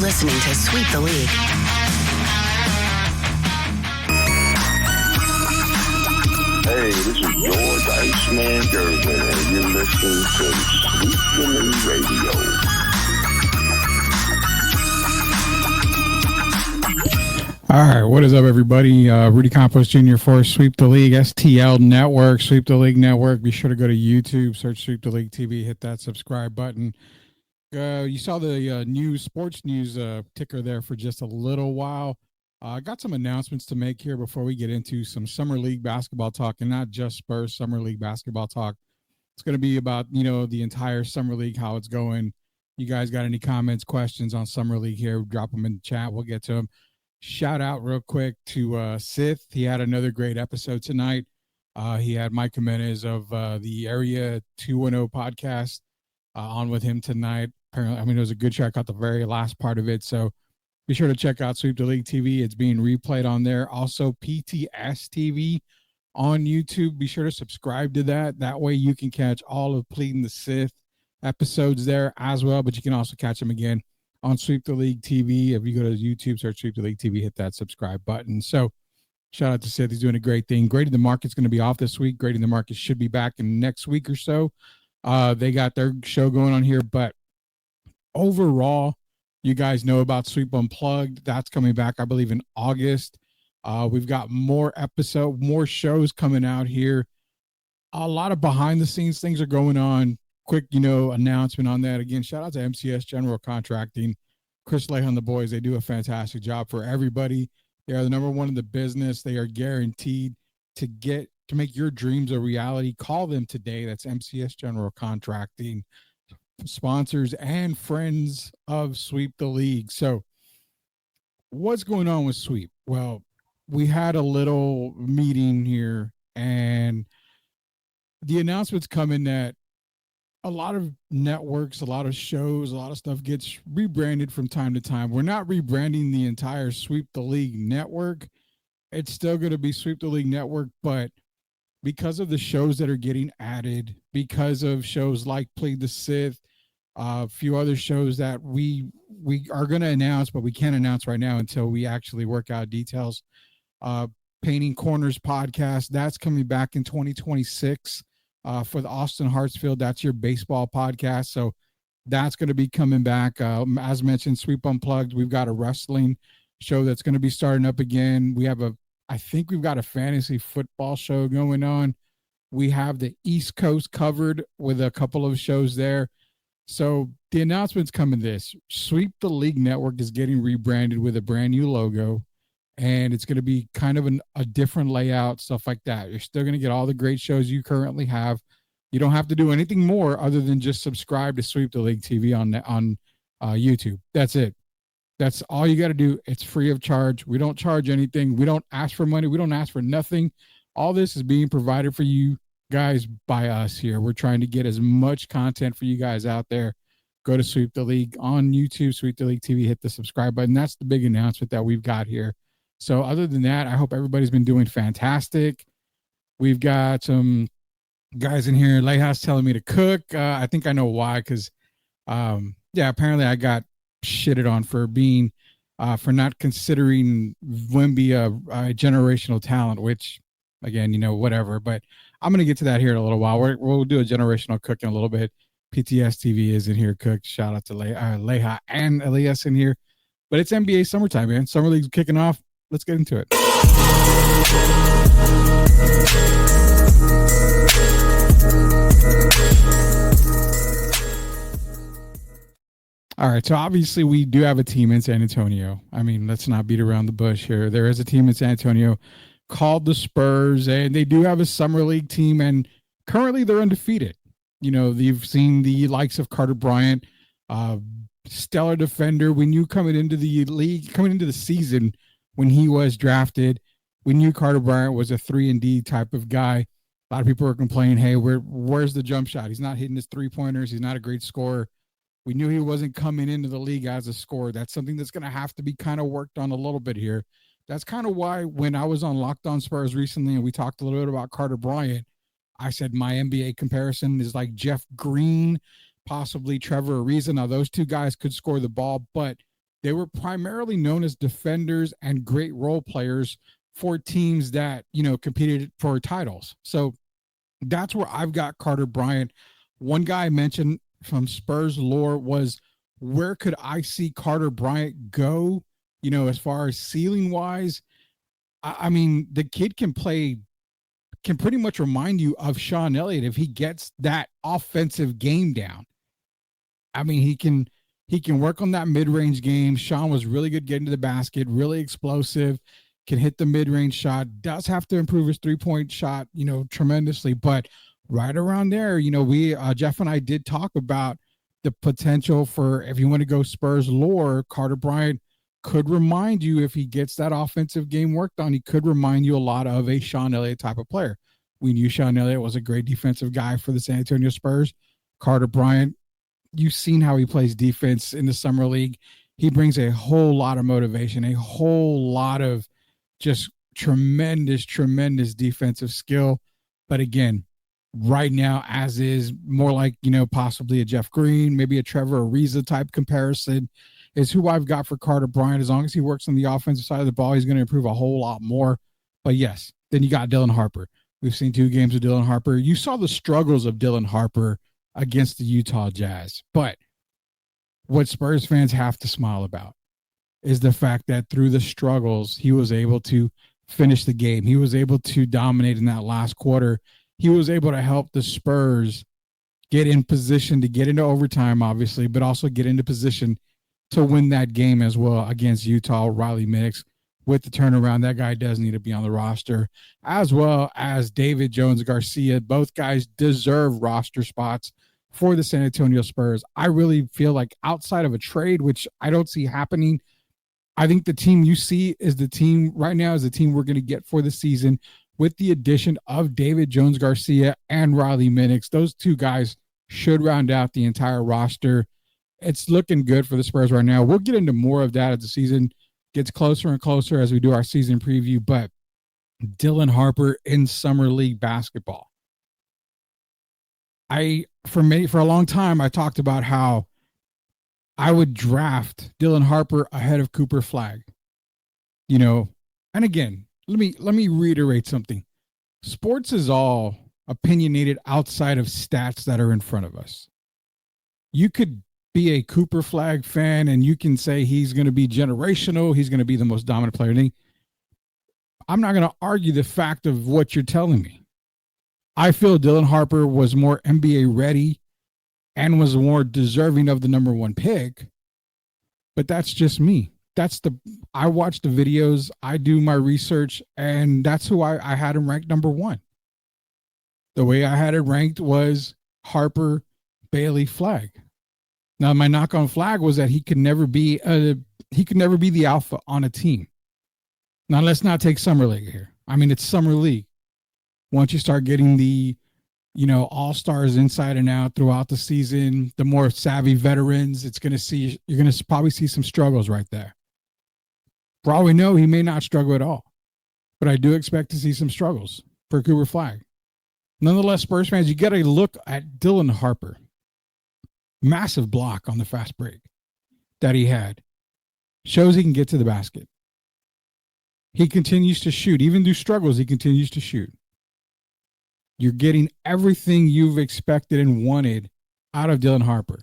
listening to Sweep the League. Hey, this is George Iceman Gervin, and you're listening to Sweep the League Radio. All right, what is up, everybody? Rudy Campos Jr. for Sweep the League, STL Network, Sweep the League Network. Be sure to go to YouTube, search Sweep the League TV, hit that subscribe button. You saw the sports news ticker there for just a little while. I got some announcements to make here before we get into some Summer League basketball talk, and not just Spurs Summer League basketball talk. It's going to be about, the entire Summer League, how it's going. You guys got any comments, questions on Summer League here, drop them in the chat. We'll get to them. Shout out real quick to Sith. He had another great episode tonight. He had Mike Jimenez of the Area 210 podcast on with him tonight. Apparently, it was a good show. I caught the very last part of it. So be sure to check out Sweep the League TV. It's being replayed on there. Also, PTS TV on YouTube. Be sure to subscribe to that. That way you can catch all of Pleading the Sith episodes there as well. But you can also catch them again on Sweep the League TV. If you go to YouTube, search Sweep the League TV, hit that subscribe button. So shout out to Sith. He's doing a great thing. Grading the Market's going to be off this week. Grading the Market should be back in next week or so. They got their show going on here. But overall, you guys know about Sweep Unplugged. That's coming back, I believe, in August. We've got more shows coming out here. A lot of behind-the-scenes things are going on. Quick, announcement on that. Again, shout out to MCS General Contracting, Chris Leigh and the boys. They do a fantastic job for everybody. They are the number one in the business. They are guaranteed to make your dreams a reality. Call them today. That's MCS General Contracting, sponsors and friends of Sweep the League. So what's going on with Sweep? Well, we had a little meeting here, and the announcement's coming that a lot of networks, a lot of shows, a lot of stuff gets rebranded from time to time. We're not rebranding the entire Sweep the League network. It's still going to be Sweep the League Network, but because of the shows that are getting added, because of shows like Plead the Sith, a few other shows that we are going to announce, but we can't announce right now until we actually work out details. Painting Corners podcast, that's coming back in 2026. For the Austin Hartsfield, that's your baseball podcast. So that's going to be coming back. As mentioned, Sweep Unplugged. We've got a wrestling show that's going to be starting up again. I think we've got a fantasy football show going on. We have the East Coast covered with a couple of shows there. So the announcement's coming this. Sweep the League Network is getting rebranded with a brand new logo. And it's going to be kind of a different layout, stuff like that. You're still going to get all the great shows you currently have. You don't have to do anything more other than just subscribe to Sweep the League TV on YouTube. That's it. That's all you got to do. It's free of charge. We don't charge anything. We don't ask for money. We don't ask for nothing. All this is being provided for you guys by us here. We're trying to get as much content for you guys out there. Go to Sweep the League on YouTube, Sweep the League TV, hit the subscribe button. That's the big announcement that we've got here. So other than that, I hope everybody's been doing fantastic. We've got some guys in here. Lighthouse telling me to cook. I think I know why, because, apparently I got shitted on for being, for not considering Wemby a generational talent, which, again, whatever. But I'm going to get to that here in a little while. We'll do a generational cook in a little bit. PTS TV is in here, cook. Shout out to Leha and Elias in here. But it's NBA summertime, man. Summer League's kicking off. Let's get into it. All right, so obviously we do have a team in San Antonio. I mean, let's not beat around the bush here. There is a team in San Antonio called the Spurs, and they do have a Summer League team, and currently they're undefeated. You've seen the likes of Carter Bryant, stellar defender. We knew coming into the league, coming into the season, when he was drafted, we knew Carter Bryant was a 3-and-D type of guy. A lot of people were complaining, hey, where's the jump shot? He's not hitting his three-pointers. He's not a great scorer. We knew he wasn't coming into the league as a scorer. That's something that's going to have to be kind of worked on a little bit here. That's kind of why when I was on Locked On Spurs recently and we talked a little bit about Carter Bryant, I said my NBA comparison is like Jeff Green, possibly Trevor Ariza. Now, those two guys could score the ball, but they were primarily known as defenders and great role players for teams that, competed for titles. So that's where I've got Carter Bryant. One guy I mentioned from Spurs lore was, where could I see Carter Bryant go, as far as ceiling wise? I mean, the kid can pretty much remind you of Sean Elliott if he gets that offensive game down. I mean, he can work on that mid-range game. Sean was really good getting to the basket, really explosive, can hit the mid-range shot, does have to improve his three-point shot, tremendously. But right around there, we, Jeff and I did talk about the potential for, if you want to go Spurs lore, Carter Bryant could remind you, if he gets that offensive game worked on, he could remind you a lot of a Sean Elliott type of player. We knew Sean Elliott was a great defensive guy for the San Antonio Spurs. Carter Bryant, you've seen how he plays defense in the summer league. He brings a whole lot of motivation, a whole lot of just tremendous defensive skill. But again, right now, as is more like, possibly a Jeff Green, maybe a Trevor Ariza type comparison, is who I've got for Carter Bryant. As long as he works on the offensive side of the ball, he's going to improve a whole lot more. But yes, then you got Dylan Harper. We've seen 2 games of Dylan Harper. You saw the struggles of Dylan Harper against the Utah Jazz. But what Spurs fans have to smile about is the fact that through the struggles, he was able to finish the game. He was able to dominate in that last quarter. He was able to help the Spurs get in position to get into overtime, obviously, but also get into position to win that game as well against Utah. Riley Minix, with the turnaround, that guy does need to be on the roster, as well as David Jones-Garcia. Both guys deserve roster spots for the San Antonio Spurs. I really feel like, outside of a trade, which I don't see happening, I think the team you see is the team right now, is the team we're going to get for the season, with the addition of David Jones-Garcia and Riley Minix. Those 2 guys should round out the entire roster. It's looking good for the Spurs right now. We'll get into more of that as the season gets closer and closer as we do our season preview. But Dylan Harper in Summer League basketball. For a long time, I talked about how I would draft Dylan Harper ahead of Cooper Flagg. And again, let me reiterate something. Sports is all opinionated outside of stats that are in front of us. You could be a Cooper Flagg fan and you can say he's going to be generational, he's going to be the most dominant player. I'm not going to argue the fact of what you're telling me. I feel Dylan Harper was more NBA ready and was more deserving of the number 1 pick, but that's just me. I watch the videos, I do my research, and that's who I had him ranked number 1. The way I had it ranked was Harper, Bailey, Flagg. Now, my knock on Flagg was that he could never be the alpha on a team. Now, let's not take Summer League here. I mean, it's Summer League. Once you start getting the, all-stars inside and out throughout the season, the more savvy veterans, you're going to probably see some struggles right there. For all we know, he may not struggle at all, but I do expect to see some struggles for Cooper Flagg. Nonetheless, Spurs fans, you got to look at Dylan Harper. Massive block on the fast break that he had. Shows he can get to the basket. He continues to shoot. Even through struggles, he continues to shoot. You're getting everything you've expected and wanted out of Dylan Harper.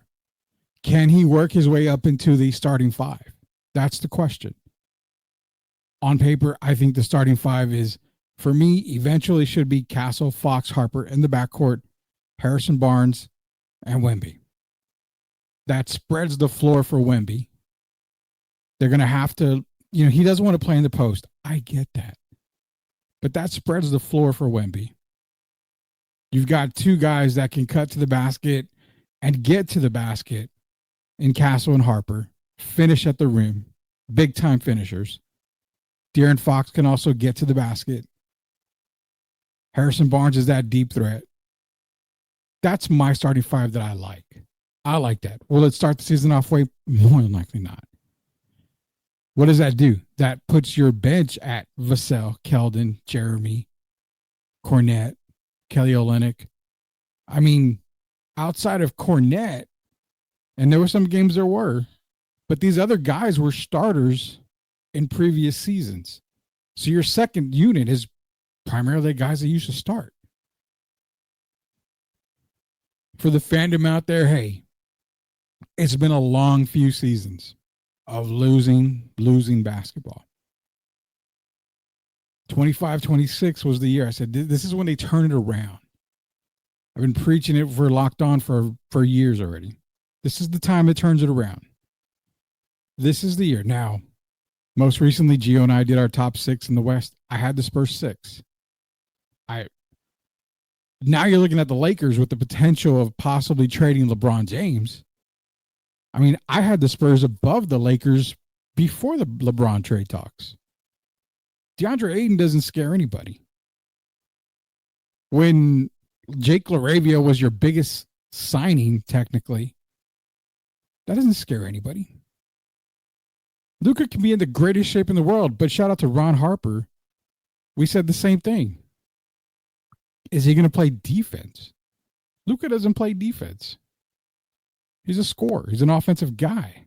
Can he work his way up into the starting 5? That's the question. On paper, I think the starting 5 is, for me, eventually should be Castle, Fox, Harper in the backcourt, Harrison Barnes, and Wemby. That spreads the floor for Wemby. They're going to have to, he doesn't want to play in the post. I get that. But that spreads the floor for Wemby. You've got 2 guys that can cut to the basket and get to the basket in Castle and Harper, finish at the rim, big time finishers. De'Aaron Fox can also get to the basket. Harrison Barnes is that deep threat. That's my starting 5 that I like. I like that. Will it start the season off way? More than likely not. What does that do? That puts your bench at Vassell, Keldon, Jeremy, Kornet, Kelly Olynyk. I mean, outside of Kornet, and there were some games there were, But these other guys were starters in previous seasons. So your second unit is primarily guys that used to start. For the fandom out there, hey, it's been a long few seasons of losing basketball. 25-26 was the year I said, this is when they turn it around. I've been preaching it for Locked On for years already. This is the time it turns it around. This is the year. Now, most recently, Gio and I did our top 6 in the West. I had the Spurs 6. Now you're looking at the Lakers with the potential of possibly trading LeBron James. I mean, I had the Spurs above the Lakers before the LeBron trade talks. DeAndre Ayton doesn't scare anybody. When Jake LaRavia was your biggest signing, technically, that doesn't scare anybody. Luka can be in the greatest shape in the world, but shout out to Ron Harper. We said the same thing. Is he going to play defense? Luka doesn't play defense. He's a scorer. He's an offensive guy.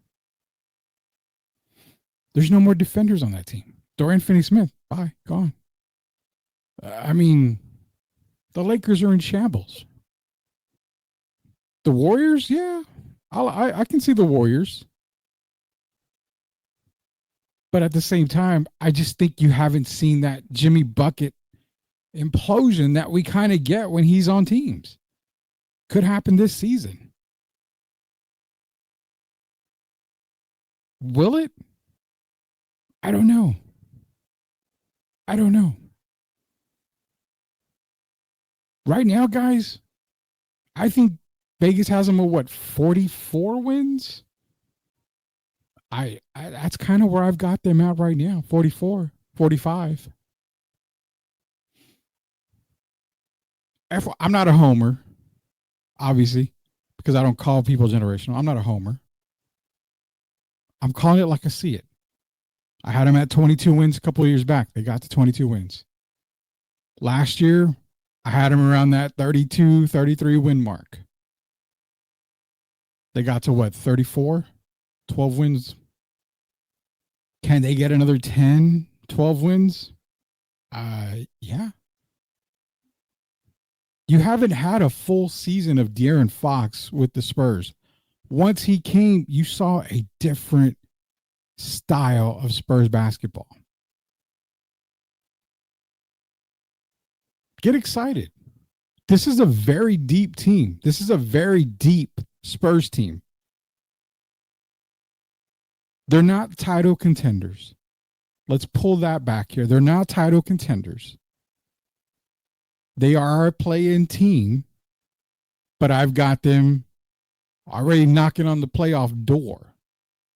There's no more defenders on that team. Dorian Finney-Smith, bye, gone. I mean, the Lakers are in shambles. The Warriors, yeah, I can see the Warriors. But at the same time, I just think you haven't seen that Jimmy Bucket implosion that we kind of get when he's on teams. Could happen this season. Will it? I don't know. Right now, guys, I think Vegas has them at 44 wins? I that's kind of where I've got them at right now, 44, 45. I'm not a homer, obviously, because I don't call people generational. I'm not a homer. I'm calling it like I see it. I had them at 22 wins a couple of years back. They got to 22 wins. Last year, I had them around that 32, 33 win mark. They got to 34? 12 wins. Can they get another 10, 12 wins? Yeah. You haven't had a full season of De'Aaron Fox with the Spurs. Once he came, you saw a different style of Spurs basketball. Get excited. This is a very deep team. This is a very deep Spurs team. They're not title contenders. Let's pull that back here. They're not title contenders. They are a play-in team, but I've got them already knocking on the playoff door.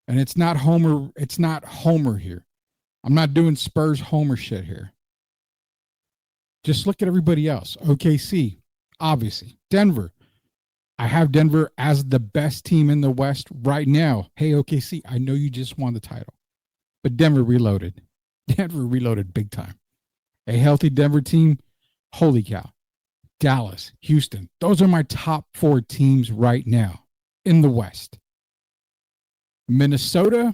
And it's not Homer here. I'm not doing Spurs Homer shit here. Just look at everybody else. OKC, obviously. Denver. I have Denver as the best team in the West right now. Hey, OKC, I know you just won the title, but Denver reloaded. Denver reloaded big time. A healthy Denver team, holy cow. Dallas, Houston, those are my top 4 teams right now in the West. Minnesota,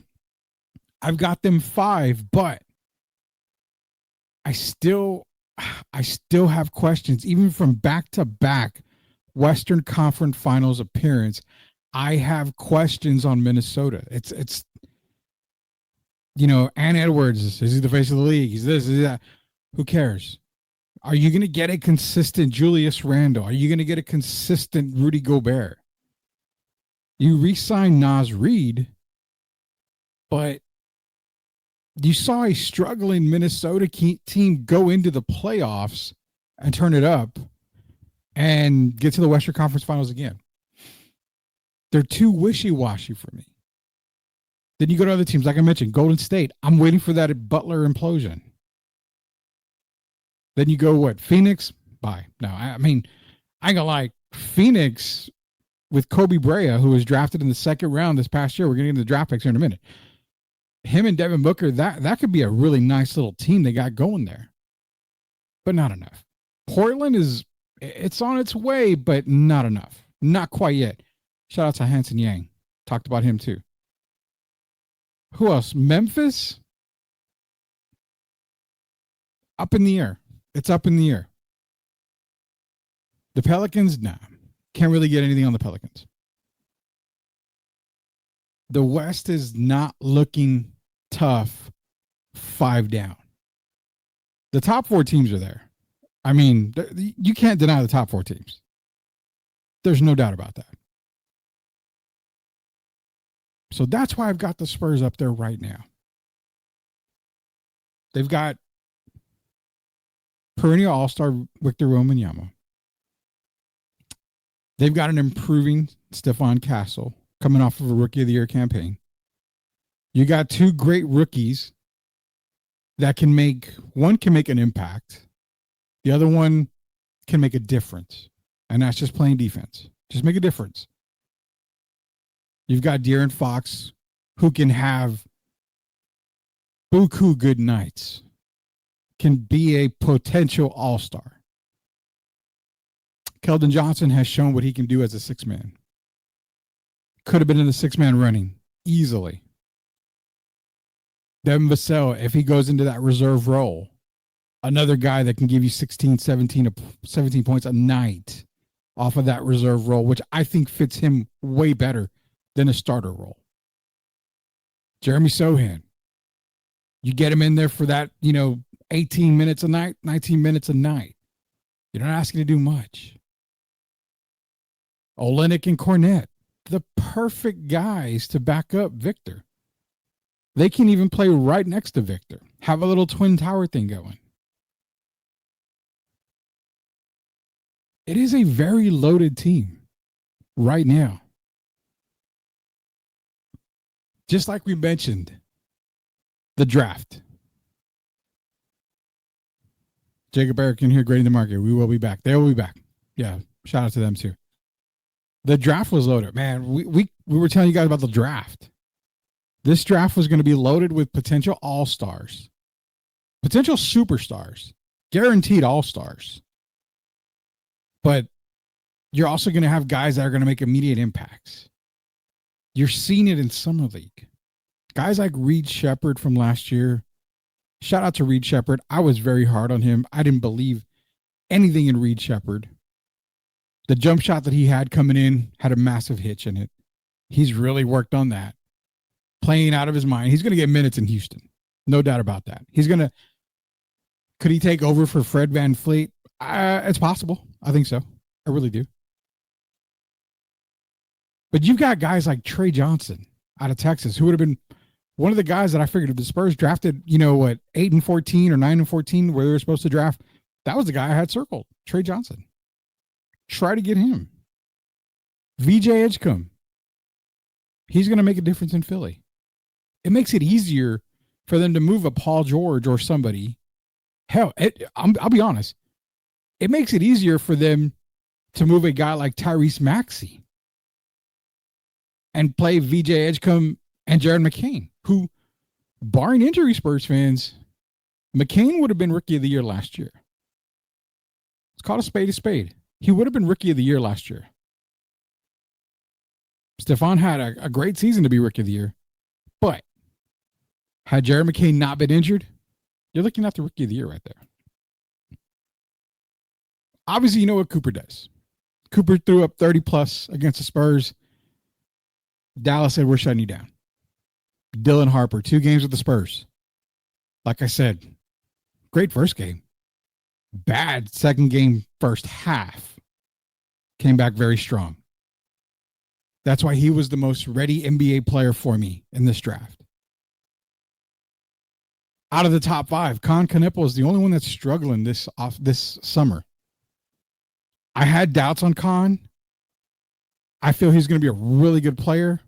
I've got them 5, but I still have questions, even from back-to-back Western Conference Finals appearance. I have questions on Minnesota. It's Ant Edwards, is he the face of the league? He's this, is that. Who cares? Are you going to get a consistent Julius Randle? Are you going to get a consistent Rudy Gobert? You re-signed Naz Reid, but you saw a struggling Minnesota team go into the playoffs and turn it up and get to the Western Conference Finals again. They're too wishy-washy for me. Then you go to other teams, like I mentioned, Golden State. I'm waiting for that Butler implosion. Then you go, Phoenix? Bye. No, I mean, I ain't gonna lie. Phoenix with Kobe Brea, who was drafted in the second round this past year. We're getting into the draft picks here in a minute. Him and Devin Booker, that could be a really nice little team they got going there. But not enough. Portland it's on its way, but not enough. Not quite yet. Shout out to Hanson Yang. Talked about him too. Who else? Memphis? Up in the air. It's up in the air. The Pelicans? Nah. Can't really get anything on the Pelicans. The West is not looking tough 5 down. The top 4 teams are there. I mean, you can't deny the top 4 teams. There's no doubt about that. So that's why I've got the Spurs up there right now. They've got perennial all-star Victor Wembanyama. They've got an improving Stephon Castle coming off of a Rookie of the Year campaign. You got 2 great rookies that one can make an impact. The other one can make a difference. And that's just playing defense. Just make a difference. You've got De'Aaron Fox, who can have buku good nights, can be a potential all-star. Keldon Johnson has shown what he can do as a 6-man. Could have been in the 6-man running easily. Devin Vassell, if he goes into that reserve role, another guy that can give you 16, 17 points a night off of that reserve role, which I think fits him way better than a starter role. Jeremy Sohan, you get him in there for that, 18 minutes a night, 19 minutes a night. You're not asking to do much. Olynyk and Cornette, the perfect guys to back up Victor. They can even play right next to Victor. Have a little twin tower thing going. It is a very loaded team right now. Just like we mentioned, the draft. Jacob Erickson here, grading the market. We will be back. They will be back. Yeah, shout out to them too. The draft was loaded. Man, we were telling you guys about the draft. This draft was going to be loaded with potential all-stars, potential superstars, guaranteed all-stars. But you're also going to have guys that are going to make immediate impacts. You're seeing it in Summer League. Guys like Reed Shepherd from last year. Shout out to Reed Shepherd. I was very hard on him. I didn't believe anything in Reed Shepherd. The jump shot that he had coming in had a massive hitch in it. He's really worked on that. Playing out of his mind. He's going to get minutes in Houston. No doubt about that. Could he take over for Fred VanVleet? It's possible. I think so. I really do. But you've got guys like Trey Johnson out of Texas, who would have been one of the guys that I figured if the Spurs drafted, 8-14 or 9-14, where they were supposed to draft, that was the guy I had circled, Trey Johnson. Try to get him. VJ Edgecombe. He's going to make a difference in Philly. It makes it easier for them to move a Paul George or somebody. Hell, I'll be honest. It makes it easier for them to move a guy like Tyrese Maxey and play VJ Edgecombe and Jared McCain, who, barring injury, Spurs fans, McCain would have been Rookie of the Year last year. It's called a spade a spade. He would have been Rookie of the Year last year. Stephon had a great season to be Rookie of the Year, but had Jared McCain not been injured, you're looking at the Rookie of the Year right there. Obviously, you know what Cooper does. Cooper threw up 30-plus against the Spurs. Dallas said, we're shutting you down. Dylan Harper, 2 games with the Spurs. Like I said, great first game. Bad second game, first half. Came back very strong. That's why he was the most ready NBA player for me in this draft. Out of the top 5, Con Knueppel is the only one that's struggling this summer. I had doubts on Con. I feel he's going to be a really good player.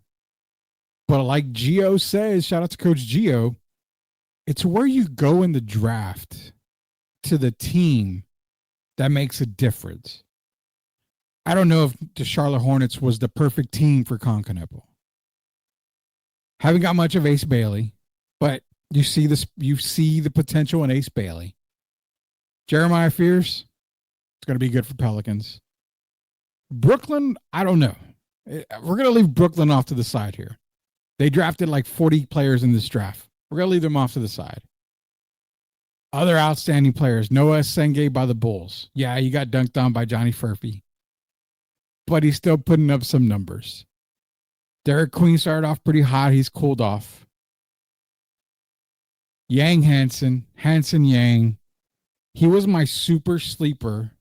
But like Gio says, shout out to Coach Gio, it's where you go in the draft to the team that makes a difference. I don't know if the Charlotte Hornets was the perfect team for Con Knueppel. Haven't got much of Ace Bailey, but you see the potential in Ace Bailey. Jeremiah Fierce, it's going to be good for Pelicans. Brooklyn, I don't know. We're going to leave Brooklyn off to the side here. They drafted like 40 players in this draft. We're going to leave them off to the side. Other outstanding players, Noah Senge by the Bulls. Yeah, he got dunked on by Johnny Furphy, but he's still putting up some numbers. Derek Queen started off pretty hot. He's cooled off. Yang Hansen Yang. He was my super sleeper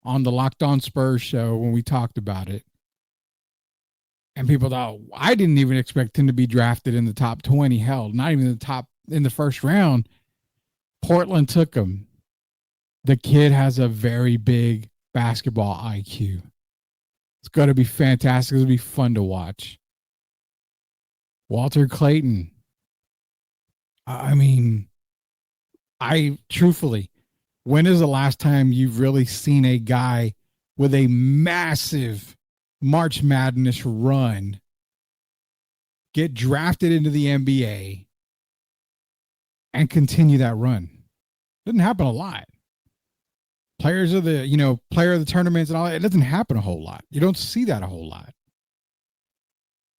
on the Locked On Spurs show when we talked about it. And people thought, I didn't even expect him to be drafted in the top 20. Hell, not even in the first round. Portland took him. The kid has a very big basketball IQ. It's going to be fantastic. It's going to be fun to watch. Walter Clayton. I mean, truthfully, when is the last time you've really seen a guy with a massive March Madness run get drafted into the NBA and continue that run? Doesn't happen a lot. Player of the tournaments and all that, it doesn't happen a whole lot. You don't see that a whole lot.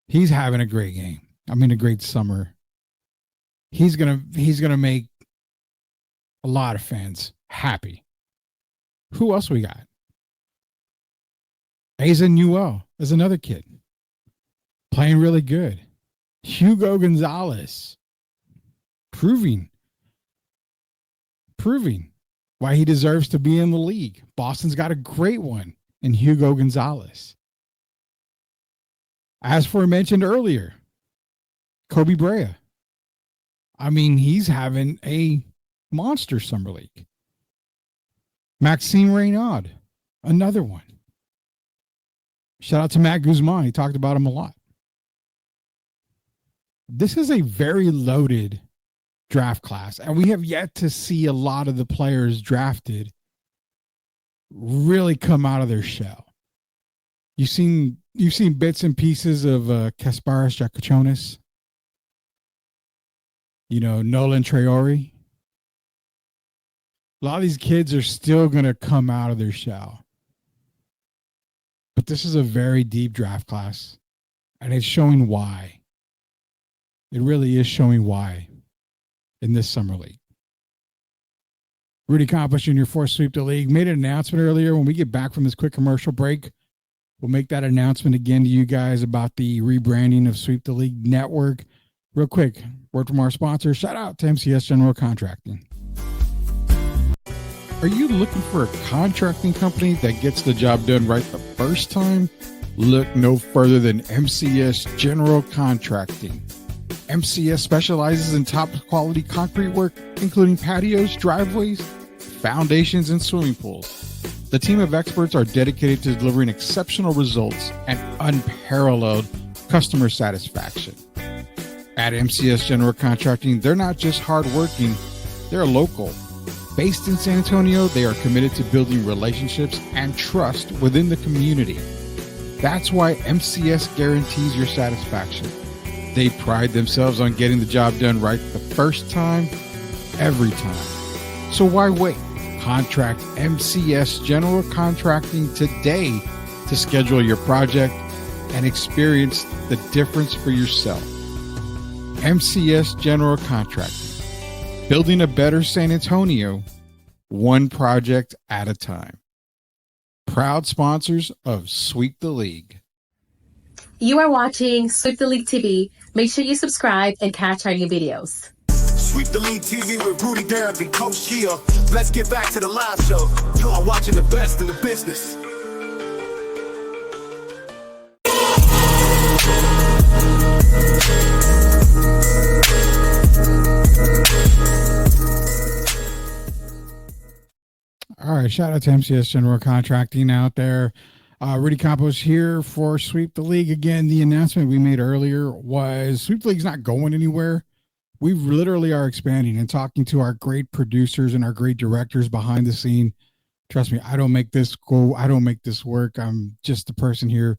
He's having a great game. I mean, a great summer. He's gonna make a lot of fans happy. Who else we got? Asa Newell is another kid playing really good. Hugo Gonzalez proving why he deserves to be in the league. Boston's got a great one in Hugo Gonzalez. As for mentioned earlier, Kobe Brea. I mean, he's having a monster summer league. Maxime Reynaud, another one. Shout out to Matt Guzman. He talked about him a lot. This is a very loaded draft class, and we have yet to see a lot of the players drafted really come out of their shell. You've seen bits and pieces of Kasparas Jakučionis, Nolan Traore. A lot of these kids are still going to come out of their shell. But this is a very deep draft class, and it's showing why. It really is showing why in this summer league. Rudy Campos Jr. for Sweep the League made an announcement earlier. When we get back from this quick commercial break, we'll make that announcement again to you guys about the rebranding of Sweep the League Network. Real quick, word from our sponsor. Shout out to MCS General Contracting. Are you looking for a contracting company that gets the job done right the first time? Look no further than MCS General Contracting. MCS specializes in top quality concrete work, including patios, driveways, foundations, and swimming pools. The team of experts are dedicated to delivering exceptional results and unparalleled customer satisfaction. At MCS General Contracting, they're not just hardworking, they're local. Based in San Antonio, they are committed to building relationships and trust within the community. That's why MCS guarantees your satisfaction. They pride themselves on getting the job done right the first time, every time. So why wait? Contract MCS General Contracting today to schedule your project and experience the difference for yourself. MCS General Contracting. Building a better San Antonio, one project at a time. Proud sponsors of Sweep the League. You are watching Sweep the League TV. Make sure you subscribe and catch our new videos. Sweep the League TV with Rudy Derrick and Coach Gia. Let's get back to the live show. You are watching the best in the business. All right, shout out to MCS General Contracting out there. Rudy Campos here for Sweep the League. Again, the announcement we made earlier was Sweep the League's not going anywhere. We literally are expanding and talking to our great producers and our great directors behind the scene. Trust me, I don't make this go. I don't make this work. I'm just the person here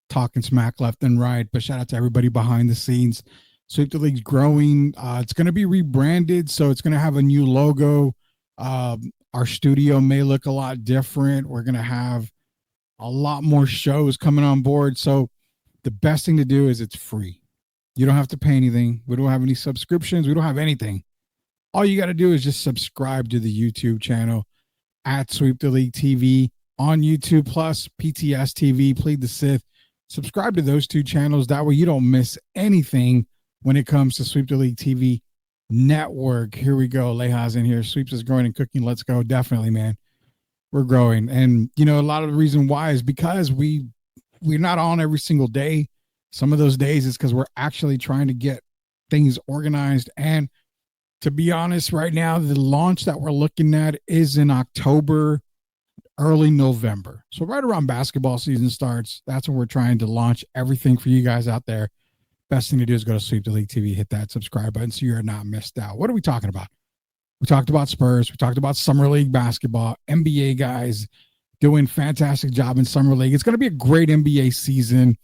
talking smack left and right. But shout out to everybody behind the scenes. Sweep the League's growing. It's going to be rebranded, so it's going to have a new logo. Our studio may look a lot different. We're going to have a lot more shows coming on board. So the best thing to do is it's free. You don't have to pay anything. We don't have any subscriptions. We don't have anything. All you got to do is just subscribe to the YouTube channel at Sweep the League TV on YouTube plus PTS TV, Plead the Sith. Subscribe to those two channels. That way you don't miss anything when it comes to Sweep the League TV network. Here we go. Leha's in here. Sweeps is growing and cooking. Let's go. Definitely, man. We're growing. And, you know, a lot of the reason why is because we're not on every single day. Some of those days is because we're actually trying to get things organized. And to be honest, right now, the launch that we're looking at is in October, early November. So right around basketball season starts, that's when we're trying to launch everything for you guys out there. Best thing to do is go to Sweep the League TV, hit that subscribe button so you're not missed out. What are we talking about? We talked about Spurs. We talked about Summer League basketball, NBA guys doing fantastic job in Summer League. It's going to be a great NBA season.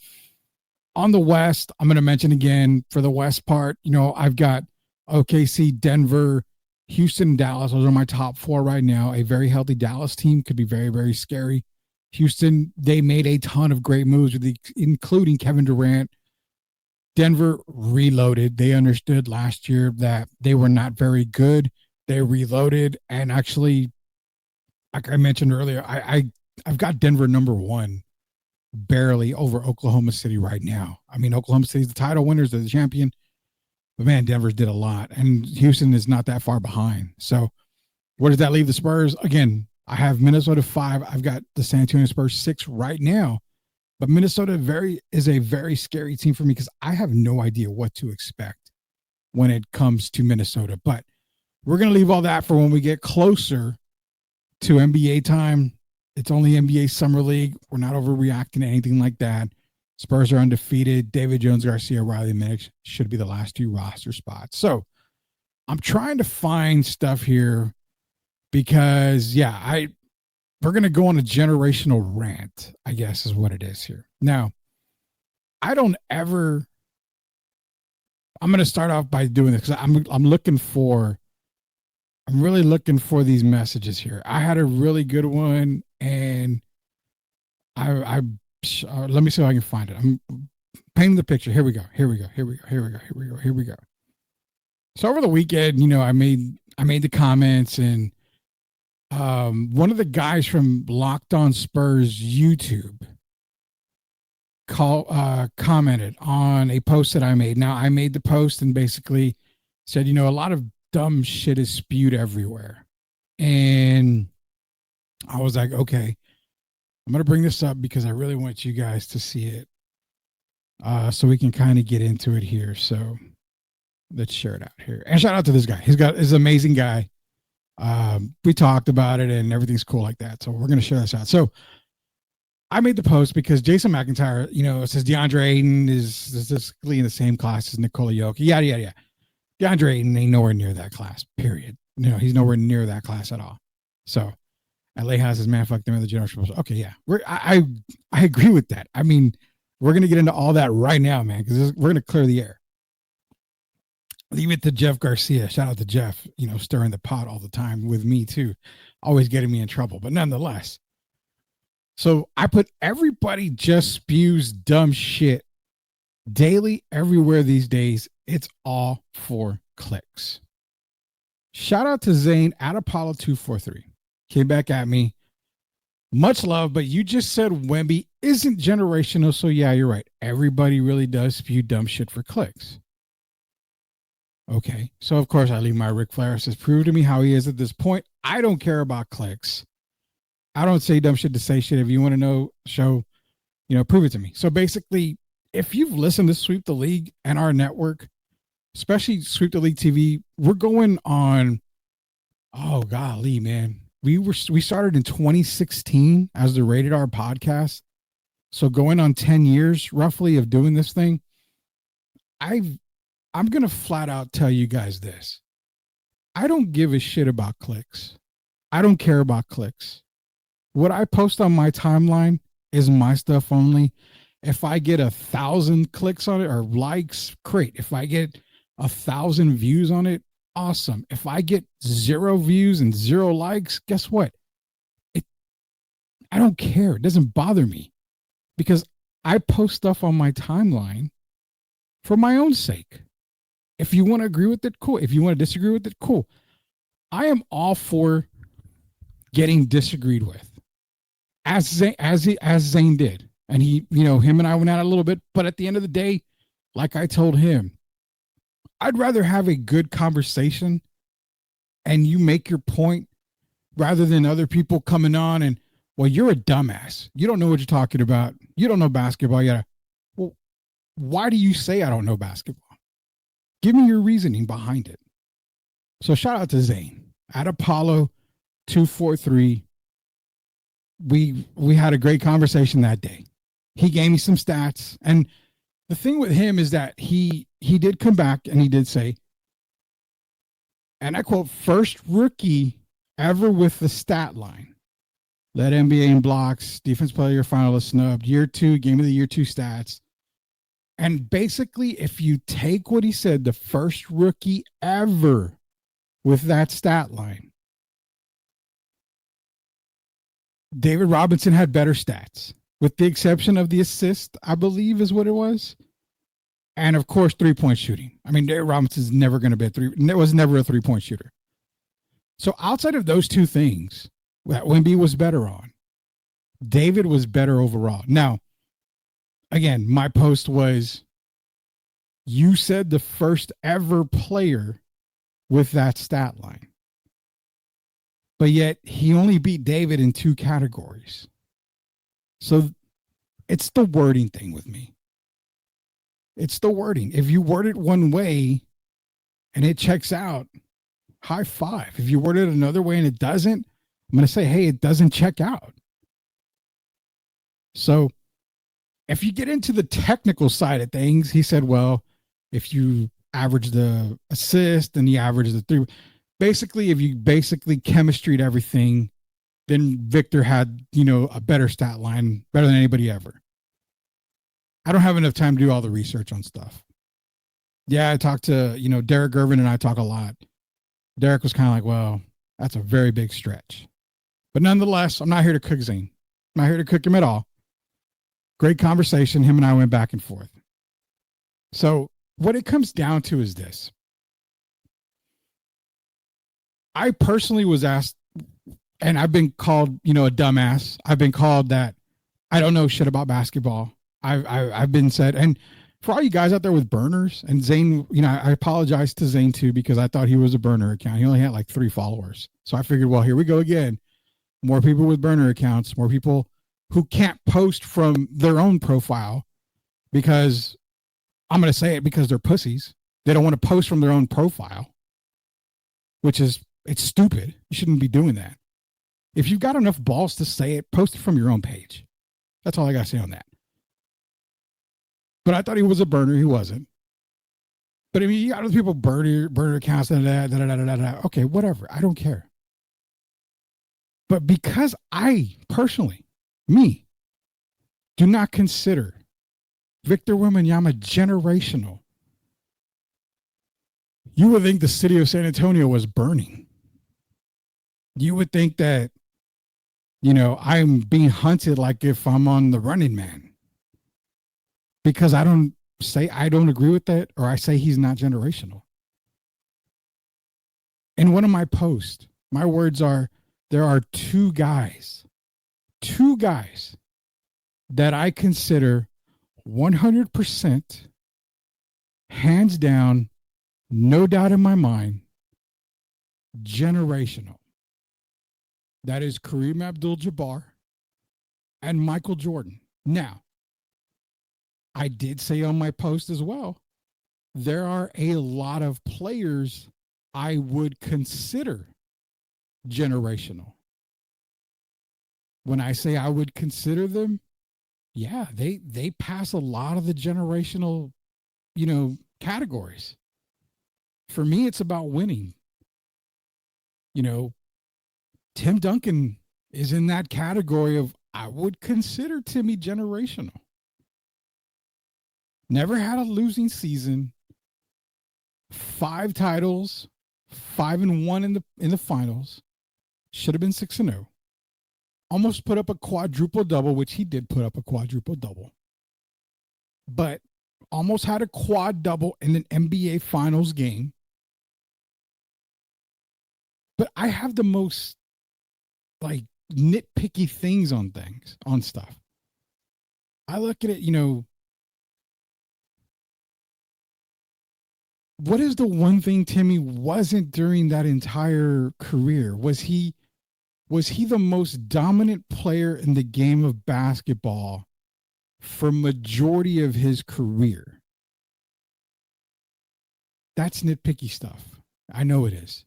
On the West, I'm going to mention again for the West part, you know, I've got OKC, Denver, Houston, Dallas. Those are my top four right now. A very healthy Dallas team could be very, very scary. Houston, they made a ton of great moves, including Kevin Durant. Denver reloaded. They understood last year that they were not very good. They reloaded, and actually, like I mentioned earlier, I've got Denver number one, barely over Oklahoma City right now. I mean, Oklahoma City's the title winners, they're the champion, but man, Denver's did a lot, and Houston is not that far behind. So where does that leave the Spurs? Again, I have Minnesota 5. I've got the San Antonio Spurs 6 right now, but Minnesota is a very scary team for me because I have no idea what to expect when it comes to Minnesota. But we're going to leave all that for when we get closer to NBA time. It's only NBA Summer League. We're not overreacting to anything like that. Spurs are undefeated. David Jones, Garcia, Riley, Minix should be the last two roster spots. So I'm trying to find stuff here because, yeah, we're going to go on a generational rant, I guess is what it is here. Now, I'm going to start off by doing this because I'm really looking for these messages here. I had a really good one, and let me see if I can find it. I'm painting the picture. Here we go. So over the weekend, you know, I made the comments, and one of the guys from Locked On Spurs YouTube commented on a post that I made. Now, I made the post and basically said, you know, a lot of dumb shit is spewed everywhere. And I was like, okay, I'm going to bring this up because I really want you guys to see it. So we can kind of get into it here. So let's share it out here. And shout out to this guy. He's an amazing guy. We talked about it and everything's cool like that. So we're going to share this out. So I made the post because Jason McIntyre, you know, says DeAndre Ayton is statistically in the same class as Nikola Jokic. Yada. DeAndre Ayton ain't nowhere near that class, period. You know, he's nowhere near that class at all. So LA has his man, fuck them in the generation. Okay, yeah. I agree with that. I mean, we're going to get into all that right now, man, because we're going to clear the air. Leave it to Jeff Garcia. Shout out to Jeff, you know, stirring the pot all the time with me too. Always getting me in trouble, but nonetheless. So I put everybody just spews dumb shit daily everywhere these days. It's all for clicks. Shout out to Zane at Apollo 243. Came back at me. Much love, but you just said Wemby isn't generational. So yeah, you're right. Everybody really does spew dumb shit for clicks. Okay. So of course I leave my Ric Flair. Says, prove to me how he is at this point. I don't care about clicks. I don't say dumb shit to say shit. If you want to know, prove it to me. So basically, if you've listened to Sweep the League and our network, especially Sweep the League TV, we're going on, oh golly, man. We started in 2016 as the Rated R podcast. So going on 10 years roughly of doing this thing, I'm going to flat out tell you guys this. I don't give a shit about clicks. I don't care about clicks. What I post on my timeline is my stuff only. If I get 1,000 clicks on it or likes, great. If I get 1,000 views on it, awesome. If I get 0 views and 0 likes, guess what? I don't care. It doesn't bother me because I post stuff on my timeline for my own sake. If you want to agree with it, cool. If you want to disagree with it, cool. I am all for getting disagreed with, as Zane did, and he, him and I went at it a little bit. But at the end of the day, like I told him, I'd rather have a good conversation, and you make your point, rather than other people coming on and, well, you're a dumbass. You don't know what you're talking about. You don't know basketball yet. Well, why do you say I don't know basketball? Give me your reasoning behind it. So shout out to Zane at Apollo 243. We had a great conversation that day. He gave me some stats, and the thing with him is that he did come back and he did say, and I quote, first rookie ever with the stat line, led NBA in blocks, defense player finalist snubbed, year 2, game of the year 2 stats. And basically, if you take what he said, the first rookie ever with that stat line, David Robinson had better stats, with the exception of the assist, I believe is what it was. And of course, 3-point shooting. I mean, David Robinson's never going to be was never a 3-point shooter. So outside of those two things that Wemby was better on, David was better overall. Now, again, my post was, you said the first ever player with that stat line. But yet he only beat David in 2 categories. So it's the wording thing with me. It's the wording. If you word it one way and it checks out, high five. If you word it another way and it doesn't, I'm going to say, hey, it doesn't check out. So if you get into the technical side of things, he said, well, if you average the assist and you average the 3, basically, if you chemistryed everything, then Victor had, a better stat line, better than anybody ever. I don't have enough time to do all the research on stuff. Yeah, I talked to, Derek Gervin and I talk a lot. Derek was kind of like, well, that's a very big stretch. But nonetheless, I'm not here to cook Zane. I'm not here to cook him at all. Great conversation. Him and I went back and forth. So what it comes down to is this. I personally was asked, and I've been called, a dumbass. I've been called that I don't know shit about basketball. I've been said, and for all you guys out there with burners, and Zane, I apologize to Zane too, because I thought he was a burner account. He only had like 3 followers. So I figured, well, here we go again. More people with burner accounts, more people who can't post from their own profile, because I'm going to say it, because they're pussies. They don't want to post from their own profile, which is, it's stupid. You shouldn't be doing that. If you've got enough balls to say it, post it from your own page. That's all I got to say on that. But I thought he was a burner. He wasn't. But I mean, you got other people burner accounts, okay, whatever. I don't care. But because I personally, me, do not consider Victor Wembanyama generational, you would think the city of San Antonio was burning. You would think that, I'm being hunted like if I'm on the Running Man. Because I don't agree with that, or I say he's not generational. In one of my posts, my words are, there are two guys that I consider 100%, hands down, no doubt in my mind, generational. That is Kareem Abdul-Jabbar and Michael Jordan. Now, I did say on my post as well, there are a lot of players I would consider generational. When I say I would consider them, yeah, they pass a lot of the generational, categories. For me, it's about winning. Tim Duncan is in that category of, I would consider Timmy generational. Never had a losing season. 5 titles, 5-1 in the finals. Should have been 6-0. Almost put up a quadruple double, which he did put up a quadruple double. But almost had a quad double in an NBA Finals game. But I have the most like nitpicky things on stuff. I look at it, what is the one thing Timmy wasn't during that entire career? Was he the most dominant player in the game of basketball for majority of his career? That's nitpicky stuff. I know it is.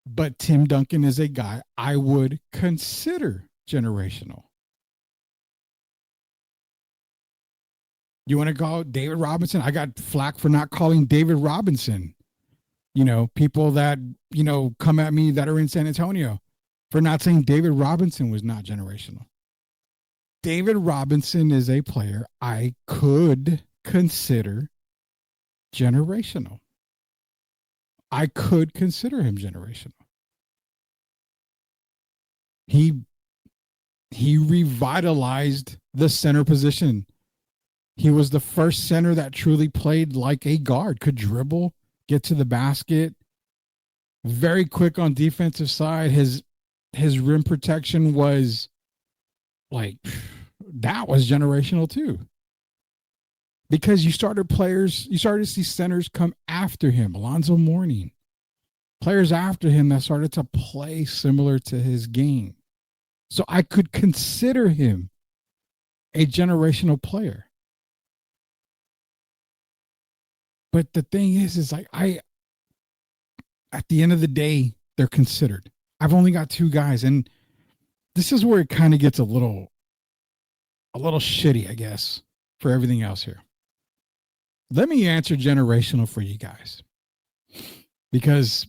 But Tim Duncan is a guy I would consider generational. You want to call David Robinson? I got flack for not calling David Robinson. People that, come at me that are in San Antonio for not saying David Robinson was not generational. David Robinson is a player I could consider generational. I could consider him generational. He revitalized the center position. He was the first center that truly played like a guard, could dribble, get to the basket, very quick on defensive side. His rim protection was like, that was generational too. Because you started to see centers come after him. Alonzo Mourning, players after him that started to play similar to his game. So I could consider him a generational player. But the thing is like at the end of the day, they're considered. I've only got two guys, and this is where it kind of gets a little shitty, I guess, for everything else here. Let me answer generational for you guys, because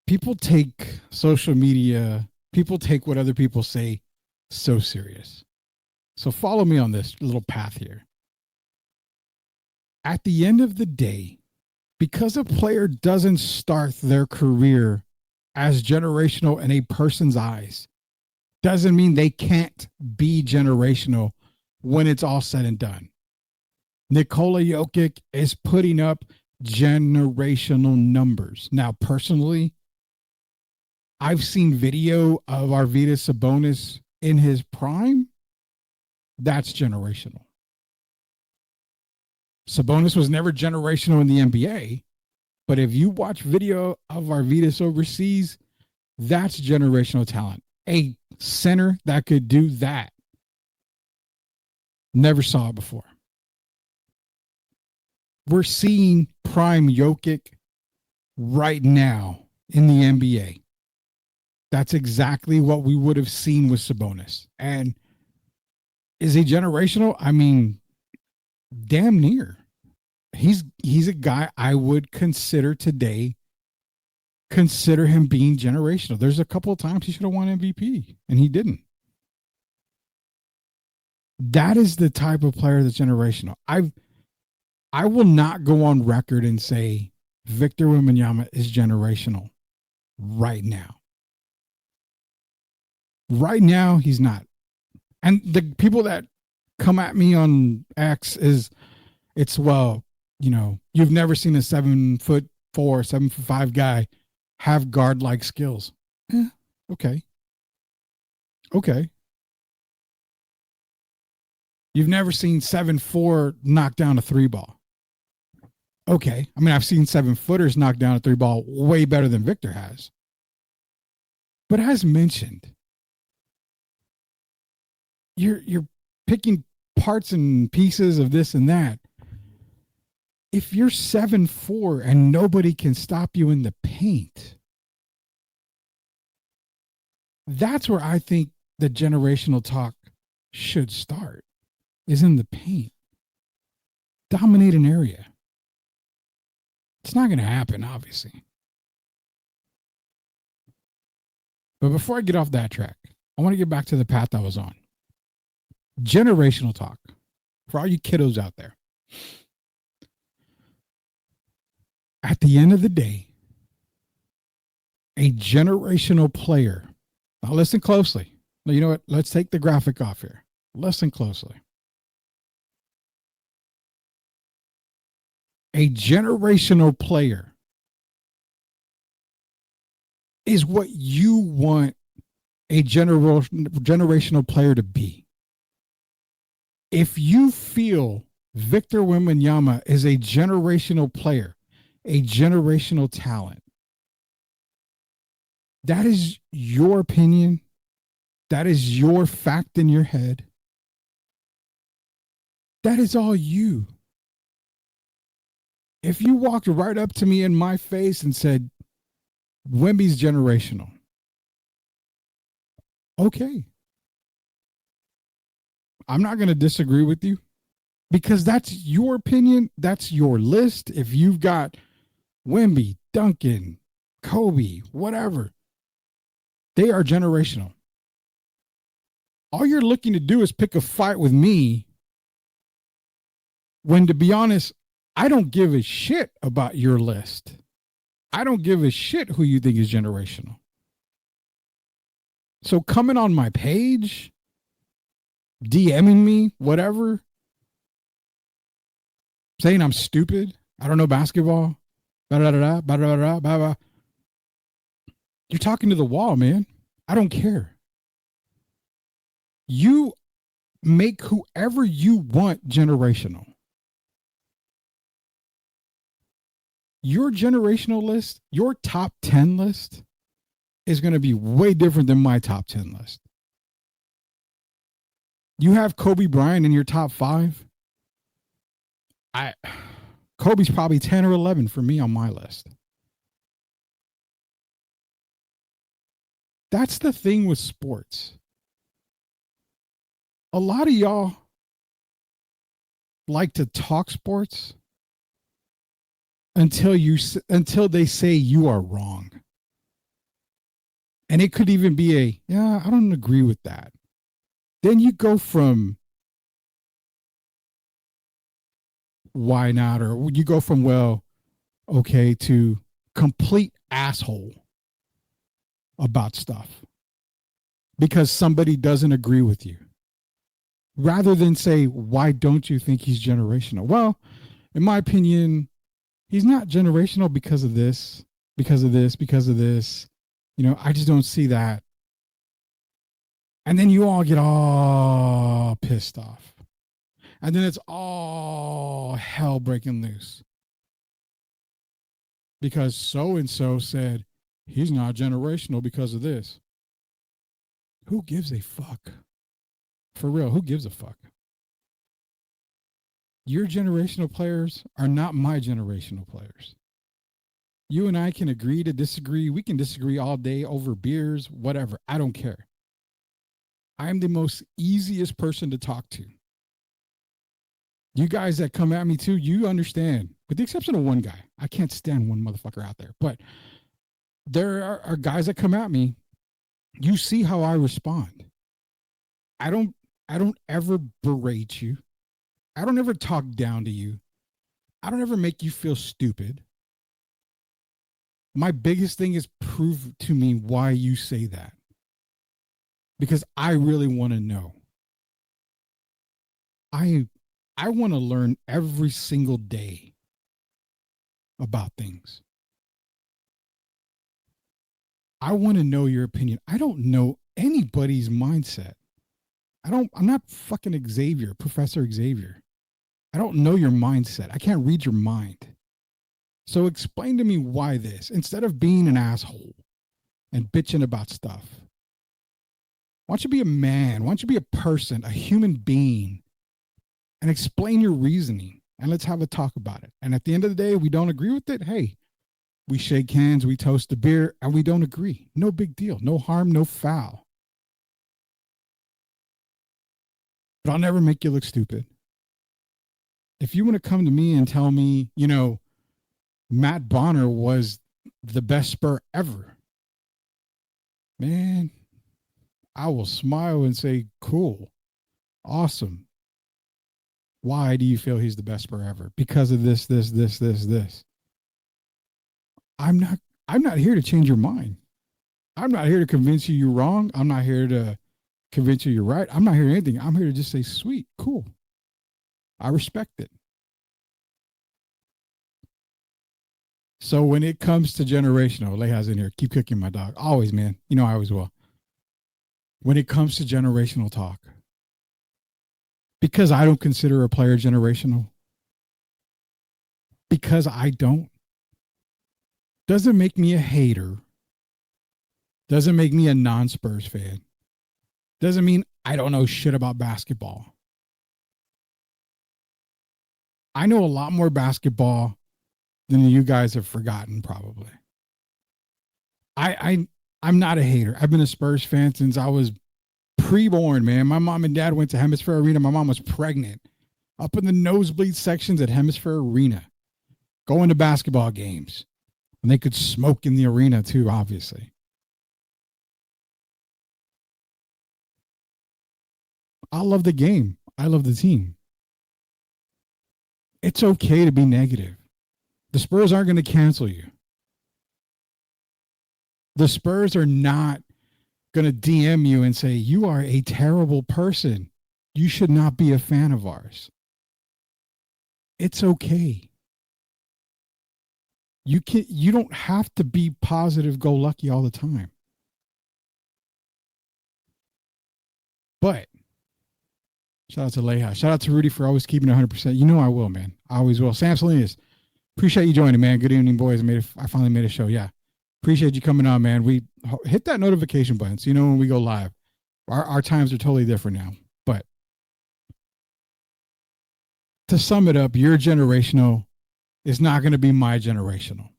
people take social media, people take what other people say so serious. So follow me on this little path here. At the end of the day, because a player doesn't start their career as generational in a person's eyes, doesn't mean they can't be generational when it's all said and done. Nikola Jokic is putting up generational numbers. Now, personally, I've seen video of Arvydas Sabonis in his prime. That's generational. Sabonis was never generational in the NBA, but if you watch video of Arvydas overseas, that's generational talent. A center that could do that. Never saw it before. We're seeing prime Jokic right now in the NBA. That's exactly what we would have seen with Sabonis. And is he generational? I mean, damn near. He's a guy I would consider today, consider him being generational. There's a couple of times he should have won MVP, and he didn't. That is the type of player that's generational. I will not go on record and say Victor Wembanyama is generational right now. Right now, he's not. And the people that come at me on X you've never seen a 7'4", 7'5" guy have guard-like skills. Okay. You've never seen 7'4" knock down a three ball. Okay. I mean, I've seen 7-footers knock down a three ball way better than Victor has. But as mentioned, you're picking parts and pieces of this and that. If you're 7'4" and nobody can stop you in the paint, that's where I think the generational talk should start, is in the paint. Dominate an area. It's not going to happen, obviously. But before I get off that track, I want to get back to the path I was on. Generational talk. For all you kiddos out there. At the end of the day, a generational player. Now listen closely. Now, you know what? Let's take the graphic off here. Listen closely. A generational player is what you want a generational player to be. If you feel Victor Wembanyama is a generational player, a generational talent, that is your opinion. That is your fact in your head. That is all you. If you walked right up to me in my face and said, Wemby's generational, okay. I'm not going to disagree with you because that's your opinion. That's your list. If you've got Wemby, Duncan, Kobe, whatever, they are generational. All you're looking to do is pick a fight with me when, to be honest, I don't give a shit about your list. I don't give a shit who you think is generational. So coming on my page, DMing me, whatever, saying I'm stupid, I don't know basketball, you're talking to the wall, man. I don't care. You make whoever you want generational. Your generational list, your top 10 list, is going to be way different than my top 10 list. You have Kobe Bryant in your top 5. Kobe's probably 10 or 11 for me on my list. That's the thing with sports. A lot of y'all like to talk sports until they say you are wrong. And it could even be yeah, I don't agree with that. Then you go from why not, or you go from, well, okay, to complete asshole about stuff because somebody doesn't agree with you. Rather than say, why don't you think he's generational? Well, in my opinion, he's not generational because of this, because of this, because of this. You know, I just don't see that. And then you all get all pissed off. And then it's all hell breaking loose. Because so-and-so said he's not generational because of this. Who gives a fuck? For real, who gives a fuck? Your generational players are not my generational players. You and I can agree to disagree. We can disagree all day over beers, whatever. I don't care. I am the most easiest person to talk to. You guys that come at me too, you understand. With the exception of one guy. I can't stand one motherfucker out there. But there are guys that come at me. You see how I respond. I don't ever berate you. I don't ever talk down to you. I don't ever make you feel stupid. My biggest thing is prove to me why you say that. Because I really want to know. I want to learn every single day about things. I want to know your opinion. I don't know anybody's mindset. I'm not fucking Xavier, Professor Xavier. I don't know your mindset. I can't read your mind. So explain to me why this, instead of being an asshole and bitching about stuff. Why don't you be a man? Why don't you be a person, a human being, and explain your reasoning, and let's have a talk about it. And at the end of the day, if we don't agree with it, hey, we shake hands, we toast the beer, and we don't agree. No big deal. No harm, no foul. But I'll never make you look stupid. If you want to come to me and tell me, you know, Matt Bonner was the best Spur ever, man, I will smile and say, cool, awesome. Why do you feel he's the best Spur ever? Because of this. I'm not here to change your mind. I'm not here to convince you you're wrong. I'm not here to convince you you're right. I'm not here to anything. I'm here to just say, sweet, cool. I respect it. So when it comes to generational, Leha's in here. Keep cooking, my dog. Always, man. You know I always will. When it comes to generational talk, because I don't consider a player generational, because I don't, doesn't make me a hater, doesn't make me a non-Spurs fan, doesn't mean I don't know shit about basketball. I know a lot more basketball than you guys have forgotten, probably. I'm not a hater. I've been a Spurs fan since I was pre-born, man. My mom and dad went to Hemisphere Arena. My mom was pregnant, up in the nosebleed sections at Hemisphere Arena, going to basketball games. And they could smoke in the arena too, obviously. I love the game. I love the team. It's okay to be negative. The Spurs aren't going to cancel you. The Spurs are not going to DM you and say, you are a terrible person. You should not be a fan of ours. It's okay. You don't have to be positive, go lucky all the time. But shout out to Leha. Shout out to Rudy for always keeping it 100%. You know I will, man. I always will. Sam Salinas, appreciate you joining, man. Good evening, boys. I finally made a show. Yeah. Appreciate you coming on, man. We hit that notification button so you know when we go live. Our times are totally different now. But to sum it up, your generational is not going to be my generational.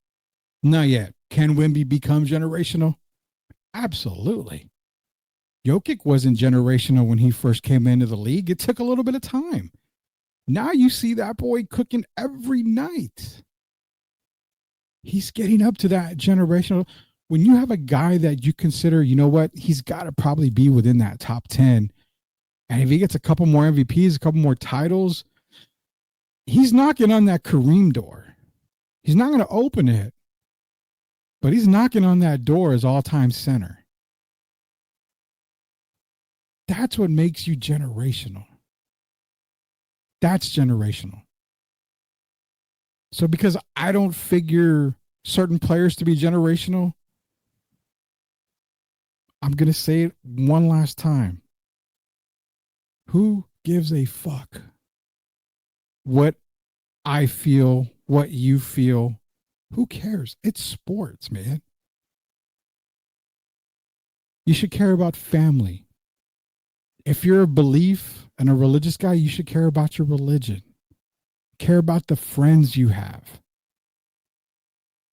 Not yet. Can Wemby become generational? Absolutely. Jokic wasn't generational when he first came into the league. It took a little bit of time. Now you see that boy cooking every night. He's getting up to that generational. When you have a guy that you consider, you know what, he's got to probably be within that top 10. And if he gets a couple more MVPs, a couple more titles, he's knocking on that Kareem door. He's not going to open it, but he's knocking on that door as all-time center. That's what makes you generational. That's generational. So because I don't figure certain players to be generational, I'm going to say it one last time. Who gives a fuck what I feel, what you feel? Who cares? It's sports, man. You should care about family. If you're a belief and a religious guy, you should care about your religion. Care about the friends you have.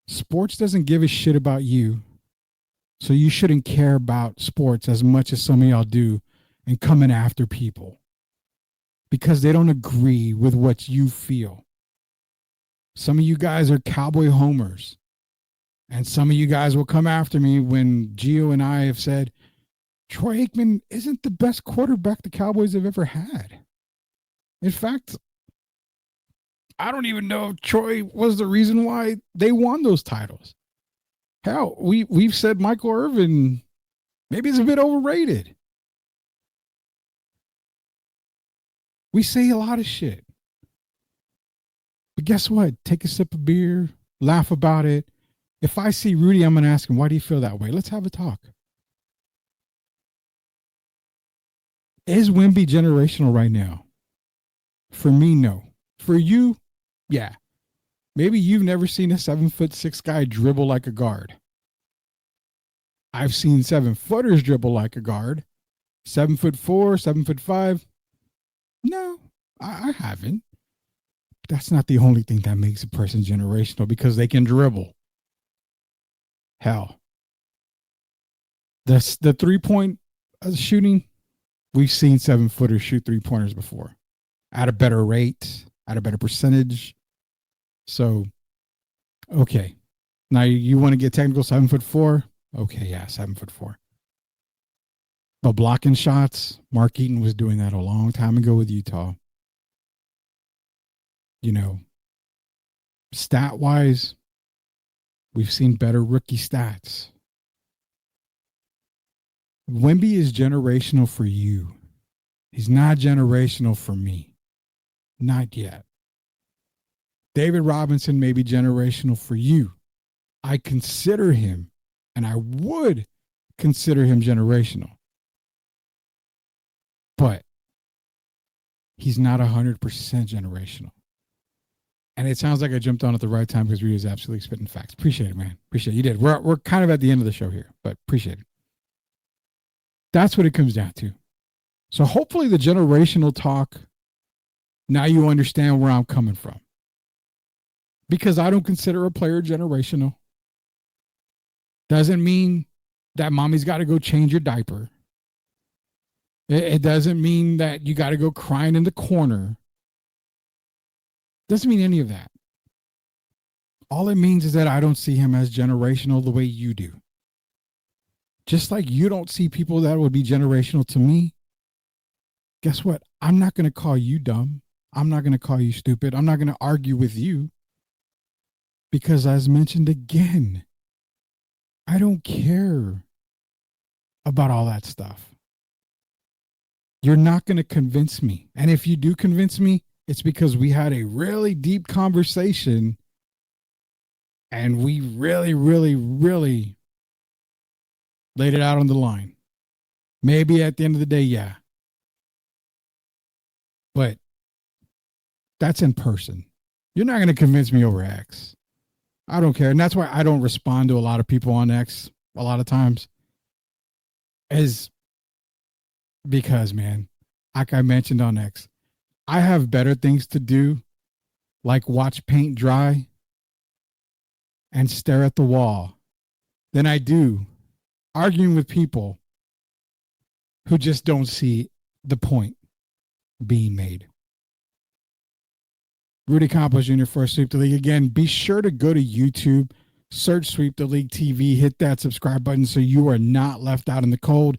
Sports doesn't give a shit about you, so you shouldn't care about sports as much as some of y'all do and coming after people because they don't agree with what you feel. Some of you guys are cowboy homers, and some of you guys will come after me when Gio and I have said, Troy Aikman isn't the best quarterback the Cowboys have ever had. In fact, I don't even know if Troy was the reason why they won those titles. Hell, we've said Michael Irvin maybe is a bit overrated. We say a lot of shit. But guess what? Take a sip of beer, laugh about it. If I see Rudy, I'm going to ask him, why do you feel that way? Let's have a talk. Is Wemby generational right now? For me, no. For you, yeah. Maybe you've never seen a 7'6" guy dribble like a guard. I've seen 7-footers dribble like a guard. 7'4", 7'5". No, I haven't. That's not the only thing that makes a person generational because they can dribble. Hell. The 3-point shooting, we've seen 7-footers shoot 3-pointers before at a better rate, at a better percentage. So, okay. Now you want to get technical, 7'4"? Okay, yeah, 7'4". But blocking shots, Mark Eaton was doing that a long time ago with Utah. You know, stat-wise, we've seen better rookie stats. Wemby is generational for you. He's not generational for me. Not yet. David Robinson may be generational for you. I consider him, and I would consider him generational. But he's not 100% generational. And it sounds like I jumped on at the right time because Rudy was absolutely spitting facts. Appreciate it, man. Appreciate it. You did. We're kind of at the end of the show here, but appreciate it. That's what it comes down to. So hopefully the generational talk, now you understand where I'm coming from. Because I don't consider a player generational. Doesn't mean that mommy's got to go change your diaper. It doesn't mean that you got to go crying in the corner. Doesn't mean any of that. All it means is that I don't see him as generational the way you do. Just like you don't see people that would be generational to me. Guess what? I'm not going to call you dumb. I'm not going to call you stupid. I'm not going to argue with you. Because as mentioned again, I don't care about all that stuff. You're not going to convince me. And if you do convince me, it's because we had a really deep conversation and we really, really, really laid it out on the line. Maybe at the end of the day, yeah. But that's in person. You're not going to convince me over X. I don't care. And that's why I don't respond to a lot of people on X a lot of times. Is because, man, like I mentioned on X, I have better things to do, like watch paint dry and stare at the wall, than I do arguing with people who just don't see the point being made. Rudy Campos Jr. for Sweep the League. Again, be sure to go to YouTube, search Sweep the League TV, hit that subscribe button so you are not left out in the cold.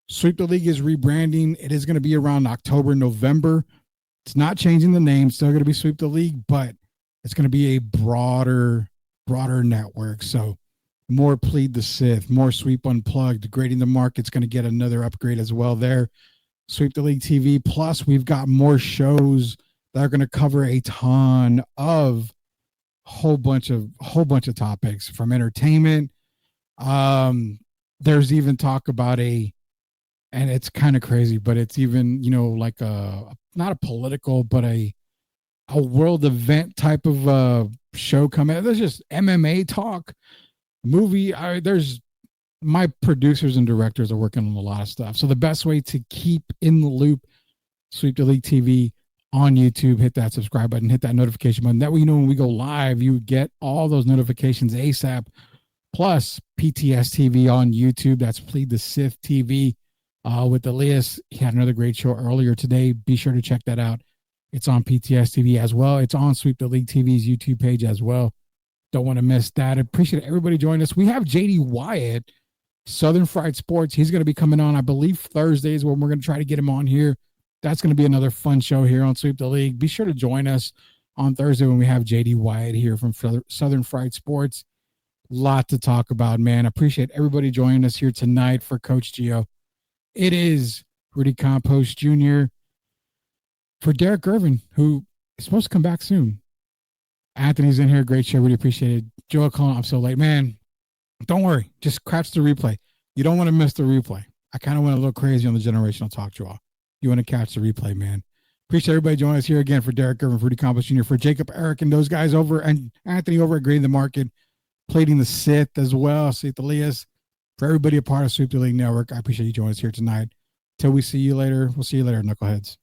Sweep the League is rebranding. It is going to be around October, November. It's not changing the name. It's still going to be Sweep the League, but it's going to be a broader network. So more Plead the Sith, more Sweep Unplugged, Grading the Market's going to get another upgrade as well there. Sweep the League TV. Plus, we've got more shows that are going to cover a ton of whole bunch of topics from entertainment. There's even talk about and it's kind of crazy, but it's even, like not a political, but a world event type of show coming. There's just MMA talk, movie. There's my producers and directors are working on a lot of stuff. So the best way to keep in the loop, Sweep the League TV on YouTube, hit that subscribe button, hit that notification button. That way, when we go live, you get all those notifications ASAP. Plus PTS TV on YouTube. That's Plead the Sith TV. With Elias. He had another great show earlier today. Be sure to check that out. It's on PTS TV as well. It's on Sweep the League TV's YouTube page as well. Don't want to miss that. I appreciate everybody joining us. We have JD Wyatt, Southern Fried Sports. He's going to be coming on, I believe, Thursdays when we're going to try to get him on here. That's going to be another fun show here on Sweep the League. Be sure to join us on Thursday when we have JD Wyatt here from Southern Fried Sports. Lot to talk about, man. I appreciate everybody joining us here tonight for Coach Gio. It is Rudy Campos Jr. for Derek Irvin, who is supposed to come back soon. Anthony's in here. Great show. Really appreciate it. Joel calling. I'm so late. Man, don't worry. Just catch the replay. You don't want to miss the replay. I kind of went a little crazy on the generational talk draw. You want to catch the replay, man. Appreciate everybody joining us here again for Derek Irvin, for Rudy Campos Jr., for Jacob, Eric, and those guys over, and Anthony over at Grading the Market, Pleading the Sith as well. Sith Elias. For everybody a part of Sweep the League Network, I appreciate you joining us here tonight. Till we see you later, we'll see you later, Knuckleheads.